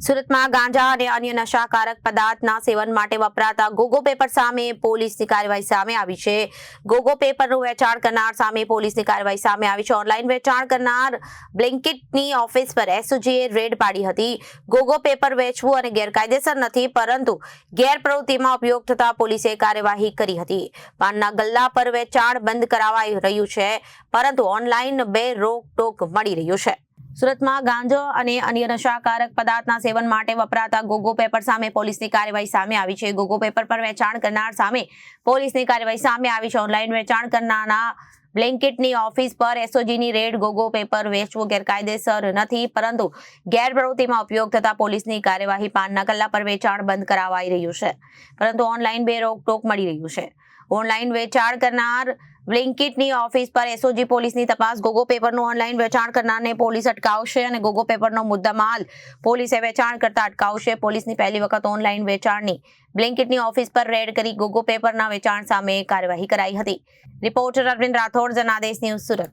સુરતમાં ગાંજા અને અન્ય નશાકારક પદાર્થના સેવન માટે વપરાતા ગોગો પેપર સામે પોલીસની કાર્યવાહી સામે આવી છે. ગોગો પેપરનું વેચાણ કરનાર સામે પોલીસની કાર્યવાહી સામે આવી છે. ઓનલાઈન વેચાણ કરનાર બ્લિંકિટની ઓફિસ પર એસઓજીએ રેડ પાડી હતી. ગોગો પેપર વેચવું અને ગેરકાયદેસર નથી, પરંતુ ગેરપ્રવૃત્તિમાં ઉપયોગ થતા પોલીસે કાર્યવાહી કરી હતી. પાનના ગલ્લા પર વેચાણ બંધ કરાવાઈ રહ્યું છે, પરંતુ ઓનલાઈન રોકટોક મળી રહ્યું છે. સુરતમાં ગાંજો અને અન્ય નશાકારક પદાર્થના સેવન માટે વપરાતા ગોગો પેપર સામે પોલીસની કાર્યવાહી સામે આવી છે. ગોગો પેપર પર વેચાણ કરનાર સામે પોલીસની કાર્યવાહી સામે આવી છે. ઓનલાઈન વેચાણ કરનારના બ્લિંકિટની ઓફિસ પર એસઓજીની રેડ. ગોગો પેપર વેચવું ગેરકાયદેસર નથી, પરંતુ ગેરપ્રવૃત્તિમાં ઉપયોગ થતા પોલીસની કાર્યવાહી. પાનના ગલ્લા પર વેચાણ બંધ કરાવાઈ રહ્યું છે, પરંતુ ઓનલાઈન રોકટોક મળી રહ્યું છે. ઓનલાઈન વેચાણ કરનાર બ્લિંકિટની ઓફિસ પર એસઓજી પોલીસની તપાસ. ગોગો પેપરનું ઓનલાઈન વેચાણ કરનારને પોલીસ અટકાવશે અને ગોગો પેપરનો મુદ્દામાલ પોલીસે વેચાણ કરતા અટકાવશે. પોલીસની પહેલી વખત ઓનલાઈન વેચાણની બ્લિંકિટની ઓફિસ પર રેડ કરી ગોગો પેપરના વેચાણ સામે કાર્યવાહી કરાઈ હતી. Reporter Arvind Rathod, Janadesh news, Surat.